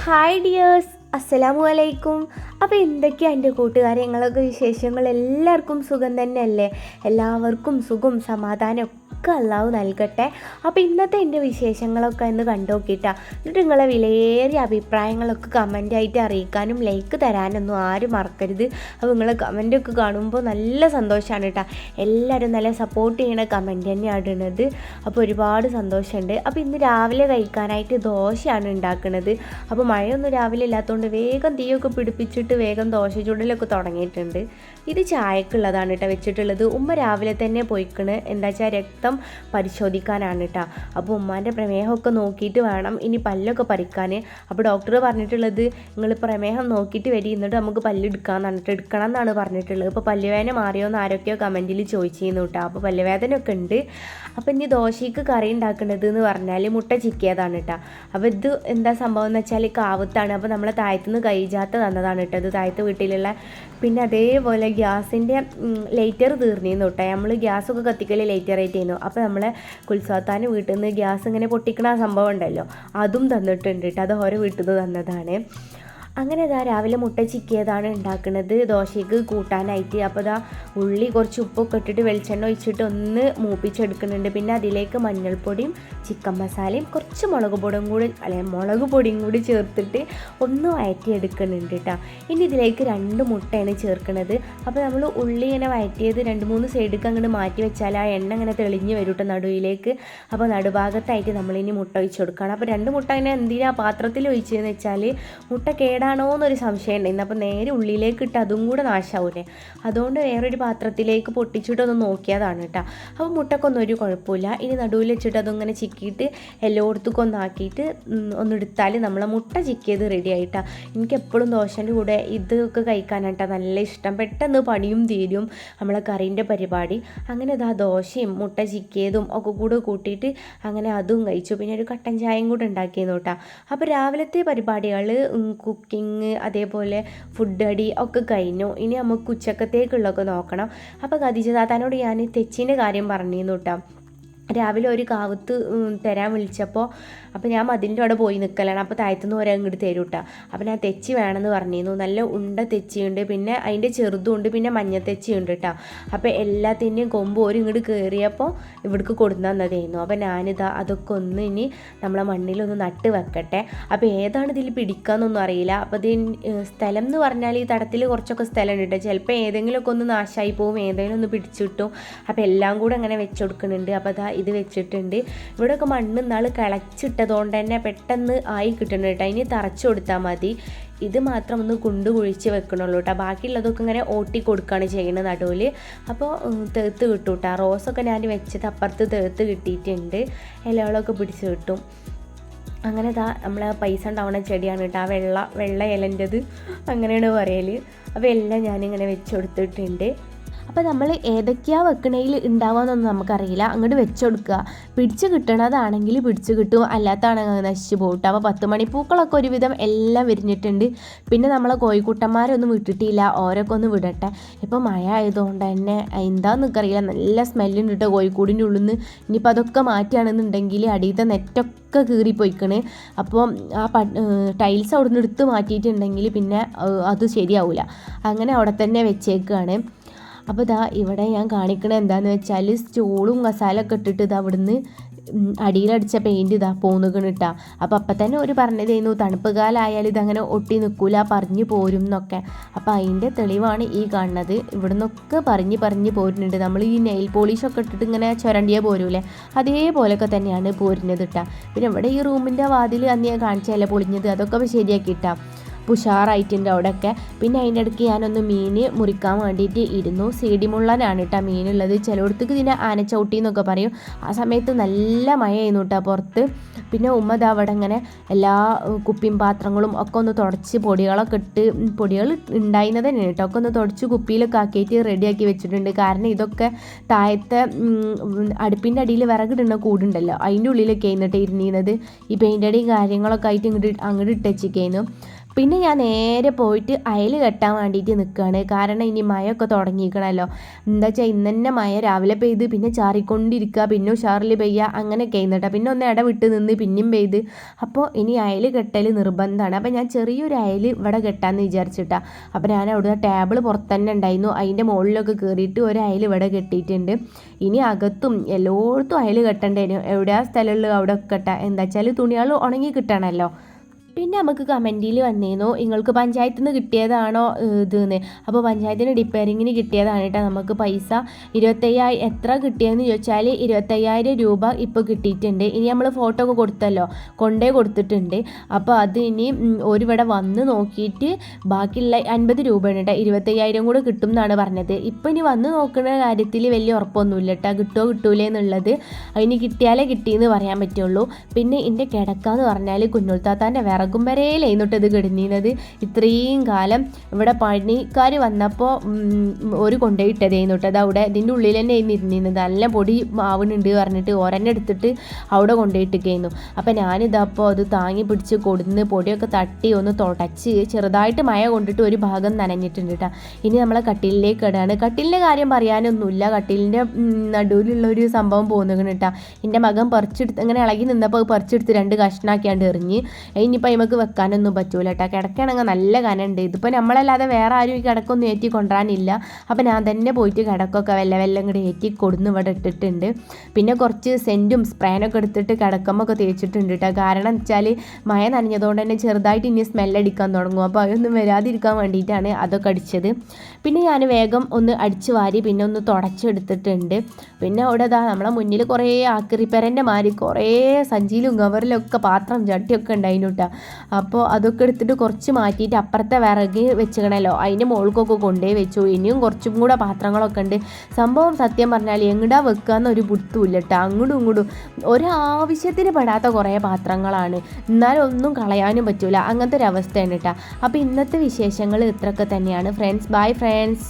Hi dears, അസ്സലാമു അലൈക്കും. അപ്പോൾ എന്തൊക്കെയാണ് എൻ്റെ കൂട്ടുകാരെ, ഞങ്ങളൊക്കെ വിശേഷങ്ങൾ? എല്ലാവർക്കും സുഖം തന്നെയല്ലേ? എല്ലാവർക്കും സുഖം സമാധാനം ഒക്കെ അള്ളാഹു നൽകട്ടെ. അപ്പോൾ ഇന്നത്തെ എൻ്റെ വിശേഷങ്ങളൊക്കെ ഒന്ന് കണ്ടു നോക്കിയിട്ടാ. എന്നിട്ട് നിങ്ങളെ വിലയേറിയ അഭിപ്രായങ്ങളൊക്കെ കമൻ്റായിട്ട് അറിയിക്കാനും ലൈക്ക് തരാനൊന്നും ആരും മറക്കരുത്. അപ്പോൾ നിങ്ങളെ കമൻ്റൊക്കെ കാണുമ്പോൾ നല്ല സന്തോഷമാണ് കേട്ടോ. എല്ലാവരും നല്ല സപ്പോർട്ട് ചെയ്യണ കമൻറ്റ് തന്നെയാണ് ഇടുന്നത്. അപ്പോൾ ഒരുപാട് സന്തോഷമുണ്ട്. അപ്പോൾ ഇന്ന് രാവിലെ കഴിക്കാനായിട്ട് ദോശയാണ് ഉണ്ടാക്കുന്നത്. അപ്പോൾ മഴയൊന്നും രാവിലെ ഇല്ലാത്തതുകൊണ്ട് വേഗം തീയൊക്കെ പിടിപ്പിച്ചിട്ട് വേഗം ദോശ ചുടലൊക്കെ തുടങ്ങിയിട്ടുണ്ട്. ഇത് ചായക്കുള്ളതാണ് കേട്ടോ വെച്ചിട്ടുള്ളത്. ഉമ്മ രാവിലെ തന്നെ പോയിക്കണ്, എന്താ വെച്ചാൽ രക്തം പരിശോധിക്കാനാണ് കേട്ടോ. അപ്പോൾ ഉമ്മാൻ്റെ പ്രമേഹമൊക്കെ നോക്കിയിട്ട് വേണം ഇനി പല്ലൊക്കെ പറിക്കാൻ. അപ്പോൾ ഡോക്ടർ പറഞ്ഞിട്ടുള്ളത് നിങ്ങൾ പ്രമേഹം നോക്കിയിട്ട് വരി, എന്നിട്ട് നമുക്ക് പല്ലെടുക്കാമെന്ന് പറഞ്ഞിട്ട് എടുക്കണം എന്നാണ് പറഞ്ഞിട്ടുള്ളത്. ഇപ്പോൾ പല്ലുവേദന മാറിയോന്ന് ആരൊക്കെയോ കമൻറ്റിൽ ചോദിച്ചിരുന്നു കേട്ടോ. അപ്പോൾ പല്ലുവേദനയൊക്കെ ഉണ്ട്. അപ്പോൾ ഇനി ദോശയ്ക്ക് കറി ഉണ്ടാക്കുന്നത് എന്ന് പറഞ്ഞാൽ മുട്ട ചിക്കിയതാണ് കേട്ടോ. അപ്പോൾ ഇത് എന്താ സംഭവം എന്ന് വെച്ചാൽ കാവത്താണ്. അപ്പോൾ നമ്മളെ താഴത്തുനിന്ന് കഴിച്ചാത്ത തന്നതാണ് കേട്ടോ. ഇത് താഴത്തെ വീട്ടിലുള്ള. പിന്നെ അതേപോലെ ഗ്യാസിൻ്റെ ലൈറ്റർ തീർന്നിരുന്നു കേട്ടോ. നമ്മൾ ഗ്യാസൊക്കെ കത്തിക്കൽ ലൈറ്ററായിട്ട് ചെയ്യുന്നു. അപ്പോൾ നമ്മളെ കുൽസാത്താൻ വീട്ടിൽ നിന്ന് ഗ്യാസ് ഇങ്ങനെ പൊട്ടിക്കണ സംഭവം ഉണ്ടല്ലോ, അതും തന്നിട്ടുണ്ട് കേട്ടോ. അത് ഓരോ വീട്ടിൽ നിന്ന് തന്നതാണ്. അങ്ങനെ ഇതാ രാവിലെ മുട്ട ചിക്കിയതാണ് ഉണ്ടാക്കുന്നത് ദോശയ്ക്ക് കൂട്ടാനായിട്ട്. അപ്പോൾ ഇതാ ഉള്ളി കുറച്ച് ഉപ്പൊക്കെ ഇട്ടിട്ട് വെളിച്ചെണ്ണ ഒഴിച്ചിട്ട് ഒന്ന് മൂപ്പിച്ചെടുക്കുന്നുണ്ട്. പിന്നെ അതിലേക്ക് മഞ്ഞൾപ്പൊടിയും ചിക്കൻ മസാലയും കുറച്ച് മുളക് പൊടിയും കൂടി ചേർത്തിട്ട് ഒന്ന് വഴറ്റിയെടുക്കുന്നുണ്ട് കേട്ടോ. ഇനി ഇതിലേക്ക് 2 മുട്ടയാണ് ചേർക്കുന്നത്. അപ്പോൾ നമ്മൾ ഉള്ളി ഇങ്ങനെ വഴറ്റിയത് 2-3 സൈഡിലേക്ക് അങ്ങോട്ട് മാറ്റി വെച്ചാൽ ആ എണ്ണ ഇങ്ങനെ തെളിഞ്ഞ് വരും കേട്ടോ നടുവിലേക്ക്. അപ്പോൾ നടുഭാഗത്തായിട്ട് നമ്മളിനി മുട്ട ഒഴിച്ച് കൊടുക്കണം. അപ്പോൾ 2 മുട്ട ഇങ്ങനെ എന്തിനാ പാത്രത്തിൽ ഒഴിച്ചതെന്ന് വെച്ചാൽ മുട്ട കേടാണോ എന്നൊരു സംശയം ഉണ്ടായിരുന്നു. അപ്പോൾ നേരെ ഉള്ളിലേക്ക് ഇട്ട് അതും കൂടെ നാശാവൂലേ, അതുകൊണ്ട് വേറൊരു പാത്രത്തിലേക്ക് പൊട്ടിച്ചിട്ടൊന്ന് നോക്കിയതാണ് കേട്ടോ. അപ്പോൾ മുട്ടക്കൊന്നും ഒരു കുഴപ്പമില്ല. ഇനി നടുവിൽ വെച്ചിട്ട് അതിങ്ങനെ ചിക്കിയിട്ട് എല്ലായിടത്തേക്കും ഒന്നാക്കിയിട്ട് ഒന്നെടുത്താൽ നമ്മളെ മുട്ട ചിക്കിയത് റെഡി ആയിട്ടാണ്. എനിക്ക് എപ്പോഴും ദോശൻ്റെ കൂടെ ഇതൊക്കെ കഴിക്കാനായിട്ടാ നല്ല ഇഷ്ടം. പെട്ടെന്ന് പണിയും തീരും നമ്മളെ കറീൻ്റെ പരിപാടി. അങ്ങനെ ഇതാ ദോശയും മുട്ട ചിക്കിയതും ഒക്കെ കൂടെ കൂട്ടിയിട്ട് അങ്ങനെ അതും കഴിച്ചു. പിന്നെ ഒരു കട്ടൻ ചായയും കൂടെ ഉണ്ടാക്കിയിരുന്നു കേട്ടോ. അപ്പോൾ രാവിലത്തെ പരിപാടികൾ കുക്കിങ് അതേപോലെ ഫുഡ് അടി ഒക്കെ കഴിഞ്ഞു. ഇനി നമുക്ക് ഉച്ചക്കത്തേക്കുള്ളതൊക്കെ നോക്കണം. അപ്പോൾ ഖദീജ താത്താനോട് ഞാൻ തെച്ചിൻ്റെ കാര്യം പറഞ്ഞിരുന്നു കേട്ടോ. രാവിലെ ഒരു കാവത്ത് തരാൻ വിളിച്ചപ്പോൾ അപ്പോൾ ഞാൻ മതിലിൻ്റെ അവിടെ പോയി നിൽക്കലാണ്. അപ്പോൾ താഴത്തുനിന്ന് ഒരാൾ ഇങ്ങോട്ട് തരും കേട്ടോ. അപ്പോൾ ഞാൻ തെച്ചി വേണമെന്ന് പറഞ്ഞിരുന്നു. നല്ല ഉണ്ട തെച്ചിയുണ്ട്, പിന്നെ അതിൻ്റെ ചെറുതുണ്ട്, പിന്നെ മഞ്ഞ തെച്ചിയുണ്ട് കേട്ടോ. അപ്പോൾ എല്ലാത്തിൻ്റെയും കൊമ്പ് ഒരു ഇങ്ങോട്ട് കയറിയപ്പോൾ ഇവിടേക്ക് കൊടുന്നു തന്നതായിരുന്നു. അപ്പോൾ ഞാനിതാ അതൊക്കെ ഒന്ന് ഇനി നമ്മളെ മണ്ണിലൊന്ന് നട്ട് വെക്കട്ടെ. അപ്പോൾ ഏതാണ് ഇതിൽ പിടിക്കാമെന്നൊന്നും അറിയില്ല. അപ്പോൾ ഇത് സ്ഥലം എന്ന് പറഞ്ഞാൽ ഈ തടത്തിൽ കുറച്ചൊക്കെ സ്ഥലം ഉണ്ട് കേട്ടോ. ചിലപ്പോൾ ഏതെങ്കിലുമൊക്കെ ഒന്ന് നാശമായി പോകും, ഏതെങ്കിലും ഒന്ന് പിടിച്ചു കിട്ടും. അപ്പോൾ എല്ലാം കൂടെ അങ്ങനെ വെച്ച് കൊടുക്കുന്നുണ്ട്. അപ്പോൾ അതാ ഇത് വെച്ചിട്ടുണ്ട്. ഇവിടെയൊക്കെ മണ്ണ് നാൾ കിളച്ചിട്ടതുകൊണ്ട് തന്നെ പെട്ടെന്ന് ആയി കിട്ടുന്നുണ്ട് കേട്ടോ. ഇനി തറച്ചു കൊടുത്താൽ മതി. ഇത് മാത്രം ഒന്ന് കുഴിച്ച് വെക്കണുള്ളൂ കേട്ടോ. ബാക്കിയുള്ളതൊക്കെ ഇങ്ങനെ ഓട്ടി കൊടുക്കുകയാണ് ചെയ്യുന്നത് നടുവിൽ. അപ്പോൾ തേർത്ത് കിട്ടും കേട്ടോ. റോസൊക്കെ ഞാൻ വെച്ചത് അപ്പുറത്ത് തേർത്ത് കിട്ടിയിട്ടുണ്ട്. ഇലകളൊക്കെ പിടിച്ച് കിട്ടും. അങ്ങനെ ഇതാ നമ്മളെ പൈസ ഉണ്ടാവുന്ന ചെടിയാണ് കേട്ടോ. ആ വെള്ള ഇലൻ്റെത് അങ്ങനെയാണ് പറയൽ. അപ്പോൾ എല്ലാം ഞാനിങ്ങനെ വെച്ച് കൊടുത്തിട്ടുണ്ട്. അപ്പോൾ നമ്മൾ ഏതൊക്കെയാണ് വെക്കണയിൽ ഉണ്ടാവുകയെന്നൊന്നും നമുക്കറിയില്ല. അങ്ങോട്ട് വെച്ച് കൊടുക്കുക. പിടിച്ച് കിട്ടണതാണെങ്കിൽ പിടിച്ച് കിട്ടും, അല്ലാത്തതാണെങ്കിൽ നശിച്ച് പോകട്ടെ. അപ്പോൾ 10 മണിപ്പൂക്കളൊക്കെ ഒരുവിധം എല്ലാം വിരിഞ്ഞിട്ടുണ്ട്. പിന്നെ നമ്മളെ കോഴിക്കുട്ടന്മാരൊന്നും വിട്ടിട്ടില്ല, ഓരോക്കെ ഒന്ന് വിടട്ടെ. ഇപ്പോൾ മഴ ആയതുകൊണ്ട് തന്നെ എന്താണെന്ന് എനിക്കറിയില്ല, നല്ല സ്മെല്ലുണ്ട് കേട്ടോ കോഴിക്കൂടിൻ്റെ ഉള്ളിൽ നിന്ന്. ഇനിയിപ്പോൾ അതൊക്കെ മാറ്റുകയാണെന്നുണ്ടെങ്കിൽ അടിയത്തെ നെറ്റൊക്കെ കീറിപ്പോയിക്കണ്. അപ്പോൾ ആ ടൈൽസ് അവിടെ നിന്ന് എടുത്ത് മാറ്റിയിട്ടുണ്ടെങ്കിൽ പിന്നെ അത് ശരിയാവില്ല. അങ്ങനെ അവിടെ തന്നെ വെച്ചേക്കുകയാണ്. അപ്പോൾ ഇതാ ഇവിടെ ഞാൻ കാണിക്കണത് എന്താണെന്ന് വെച്ചാൽ സ്റ്റൂളും കസാലൊക്കെ ഇട്ടിട്ട് ഇതാ അവിടുന്ന് അടിയിലടിച്ച പെയിൻറ്റ് ഇതാ പോന്നുകണ് കേട്ടോ. അപ്പം തന്നെ ഒരു പറഞ്ഞതായിരുന്നു തണുപ്പ് കാലമായാലും ഇതങ്ങനെ ഒട്ടി നിൽക്കൂല, പറഞ്ഞു പോരും എന്നൊക്കെ. അപ്പോൾ അതിൻ്റെ തെളിവാണ് ഈ കാണുന്നത്. ഇവിടെ നിന്നൊക്കെ പറഞ്ഞ് പോരുന്നുണ്ട്. നമ്മൾ ഈ നെയിൽ പോളിഷൊക്കെ ഇട്ടിട്ട് ഇങ്ങനെ ചുരണ്ടിയാൽ പോരൂലേ, അതേപോലെയൊക്കെ തന്നെയാണ് പോരുന്നത് കേട്ടോ. പിന്നെ ഇവിടെ ഈ റൂമിൻ്റെ വാതിൽ അന്ന് ഞാൻ കാണിച്ചതല്ല പൊളിഞ്ഞത്, അതൊക്കെ ശരിയാക്കി ഇട്ടാ ഉഷാറായിട്ടുണ്ട് അവിടെയൊക്കെ. പിന്നെ അതിൻ്റെ ഇടയ്ക്ക് ഞാനൊന്ന് മീൻ മുറിക്കാൻ വേണ്ടിയിട്ട് ഇരുന്നു. സീഡിമുള്ളനാണ് കേട്ടോ മീനുള്ളത്. ചിലയിടത്തേക്ക് ഇതിനെ ആനച്ചവിട്ടി എന്നൊക്കെ പറയും. ആ സമയത്ത് നല്ല മഴയായിരുന്നു കേട്ടോ പുറത്ത്. പിന്നെ ഉമ്മ അവിടെ ഇങ്ങനെ എല്ലാ കുപ്പിയും പാത്രങ്ങളും ഒക്കെ ഒന്ന് തുടച്ച് പൊടികളൊക്കെ ഇട്ട്, പൊടികൾ ഉണ്ടായിരുന്നത് തന്നെ കേട്ടോ, ഒക്കെ ഒന്ന് തുടച്ച് കുപ്പിയിലൊക്കെ ആക്കിയിട്ട് റെഡിയാക്കി വെച്ചിട്ടുണ്ട്. കാരണം ഇതൊക്കെ താഴത്തെ അടുപ്പിൻ്റെ അടിയിൽ വിറകിടുന്ന കൂടുണ്ടല്ലോ, അതിൻ്റെ ഉള്ളിലൊക്കെ ആയിരുന്നിട്ട് ഇരുന്നിരുന്നത്. ഈ പെയിൻ്റ് അടിയും കാര്യങ്ങളൊക്കെ ആയിട്ട് അങ്ങോട്ട് ഇട്ടച്ചിരിക്കുന്നു. പിന്നെ ഞാൻ നേരെ പോയിട്ട് അയൽ കെട്ടാൻ വേണ്ടിയിട്ട് നിൽക്കുകയാണ്. കാരണം ഇനി മഴയൊക്കെ തുടങ്ങിയിരിക്കണമല്ലോ. എന്താ വെച്ചാൽ ഇന്ന് തന്നെ മഴ രാവിലെ പെയ്ത് പിന്നെ ചാറിക്കൊണ്ടിരിക്കുക, പിന്നെ ഉഷാറിൽ പെയ്യുക, അങ്ങനെയൊക്കെ ചെയ്യുന്നുട്ടോ. പിന്നെ ഒന്ന് ഇടവിട്ട് നിന്ന് പിന്നെയും പെയ്ത്. അപ്പോൾ ഇനി അയൽ കെട്ടൽ നിർബന്ധമാണ്. അപ്പോൾ ഞാൻ ചെറിയൊരു അയൽ ഇവിടെ കെട്ടാമെന്ന് വിചാരിച്ചിട്ടാണ്. അപ്പോൾ ഞാൻ അവിടെ ടേബിൾ പുറത്ത് തന്നെ ഉണ്ടായിരുന്നു, അതിൻ്റെ മുകളിലൊക്കെ കയറിയിട്ട് ഒരു അയൽ ഇവിടെ കെട്ടിയിട്ടുണ്ട്. ഇനി അകത്തും എല്ലായിടത്തും അയൽ കെട്ടേണ്ടതിനും എവിടെയാ സ്ഥലമുള്ളത് അവിടെ കെട്ടാം. എന്താ വെച്ചാൽ തുണികൾ ഉണങ്ങി കിട്ടണമല്ലോ. പിന്നെ നമുക്ക് കമൻറ്റിൽ വന്നിരുന്നു നിങ്ങൾക്ക് പഞ്ചായത്തിൽ നിന്ന് കിട്ടിയതാണോ ഇതെന്ന്. അപ്പോൾ പഞ്ചായത്തിന് ഡിപ്പയറിങ്ങിന് കിട്ടിയതാണ് കേട്ടോ. നമുക്ക് പൈസ 25,000 എത്ര കിട്ടിയെന്ന് ചോദിച്ചാൽ 25,000 രൂപ ഇപ്പോൾ കിട്ടിയിട്ടുണ്ട്. ഇനി നമ്മൾ ഫോട്ടോ ഒക്കെ കൊടുത്തല്ലോ, കൊണ്ടേ കൊടുത്തിട്ടുണ്ട്. അപ്പോൾ അത് ഇനി ഒരിവിടെ വന്ന് നോക്കിയിട്ട് ബാക്കിയുള്ള 50 രൂപയാണ് കേട്ടോ. 25,000 കൂടെ കിട്ടും എന്നാണ് പറഞ്ഞത്. ഇപ്പോൾ ഇനി വന്ന് നോക്കുന്ന കാര്യത്തിൽ വലിയ ഉറപ്പൊന്നുമില്ല കേട്ടോ, കിട്ടുമോ കിട്ടൂലേ എന്നുള്ളത്. അതിന് കിട്ടിയാലേ കിട്ടിയെന്ന് പറയാൻ പറ്റുള്ളൂ. പിന്നെ എൻ്റെ കിടക്കാന്ന് പറഞ്ഞാൽ കുഞ്ഞുത്താത്താൻ്റെ വിറകും വരയിലായിരുന്നിട്ട് ഇത് കിടന്നിരുന്നത്. ഇത്രയും കാലം ഇവിടെ പണിക്കാർ വന്നപ്പോൾ ഒരു കൊണ്ടുപോയിട്ടതായിരുന്നു കേട്ടോ. അത് അവിടെ ഇതിൻ്റെ ഉള്ളിൽ തന്നെ ഇരുന്നിരുന്നത്. നല്ല പൊടി മാവുന്നുണ്ട് പറഞ്ഞിട്ട് ഓരെന്നെ എടുത്തിട്ട് അവിടെ കൊണ്ടുപോയിട്ടൊക്കെയായിരുന്നു. അപ്പോൾ ഞാനിതപ്പോൾ അത് താങ്ങി പിടിച്ച് കൊടുന്ന് പൊടിയൊക്കെ തട്ടി ഒന്ന് തുടച്ച് ചെറുതായിട്ട് മഴ കൊണ്ടിട്ട് ഒരു ഭാഗം നനഞ്ഞിട്ടുണ്ട് കേട്ടോ. ഇനി നമ്മളെ കട്ടിലിലേക്ക് ഇടാണ്. കട്ടിലിൻ്റെ കാര്യം പറയാനൊന്നുമില്ല, കട്ടിലിൻ്റെ നടുവിലുള്ളൊരു സംഭവം പോകുന്നു കേട്ടോ. എൻ്റെ മകൻ പറിച്ചെടുത്ത് ഇങ്ങനെ ഇളകി നിന്നപ്പോൾ പറിച്ചെടുത്ത് 2 കഷ്ണാക്കിയാണ്ട് എറിഞ്ഞ്. ഇനിയിപ്പോൾ നമുക്ക് വെക്കാനൊന്നും പറ്റൂല കേട്ടോ. കിടക്കണമെങ്കിൽ നല്ല കനമുണ്ട്. ഇതിപ്പോൾ നമ്മളല്ലാതെ വേറെ ആരും ഈ കിടക്കൊന്നും ഏറ്റി കൊണ്ടുവരാനില്ല. അപ്പോൾ ഞാൻ തന്നെ പോയിട്ട് കിടക്കൊക്കെ വെല്ലം കൂടെ ഏറ്റി കൊടുന്ന് ഇവിടെ ഇട്ടിട്ടുണ്ട്. പിന്നെ കുറച്ച് സെൻറ്റും സ്പ്രേനൊക്കെ എടുത്തിട്ട് കിടക്കുമ്പോൾ തേച്ചിട്ടുണ്ട് കേട്ടോ. കാരണം വെച്ചാൽ മഴ നനഞ്ഞതുകൊണ്ട് തന്നെ ചെറുതായിട്ട് ഇനി സ്മെല്ലടിക്കാൻ തുടങ്ങും. അപ്പോൾ അതൊന്നും വരാതിരിക്കാൻ വേണ്ടിയിട്ടാണ് അതൊക്കെ അടിച്ചത്. പിന്നെ ഞാൻ വേഗം ഒന്ന് അടിച്ച് വാരി പിന്നെ ഒന്ന് തുടച്ചെടുത്തിട്ടുണ്ട്. പിന്നെ അവിടെ നമ്മളെ മുന്നിൽ കുറേ ആക്രിപ്പരൻ്റെ മാതിരി കുറേ സഞ്ചിയിലും കവറിലൊക്കെ പാത്രം ചട്ടിയൊക്കെ ഉണ്ടായിരുന്നു കേട്ടോ. അപ്പോൾ അതൊക്കെ എടുത്തിട്ട് കുറച്ച് മാറ്റിയിട്ട് അപ്പുറത്തെ വിറക് വെച്ചിക്കണല്ലോ അതിൻ്റെ മുകൾക്കൊക്കെ കൊണ്ടുപോയി വെച്ചു. ഇനിയും കുറച്ചും കൂടെ പാത്രങ്ങളൊക്കെ ഉണ്ട്. സംഭവം സത്യം പറഞ്ഞാൽ എങ്ങടാ വെക്കാന്നൊരു ബുദ്ധിമില്ല കേട്ടോ. അങ്ങോട്ടും ഇങ്ങോട്ടും ഒരാവശ്യത്തിന് പെടാത്ത കുറേ പാത്രങ്ങളാണ്, എന്നാലും ഒന്നും കളയാനും പറ്റൂല, അങ്ങനത്തെ ഒരു അവസ്ഥയാണ് കേട്ടോ. അപ്പോൾ ഇന്നത്തെ വിശേഷങ്ങൾ ഇത്രയൊക്കെ തന്നെയാണ് ഫ്രണ്ട്സ്. Bye friends.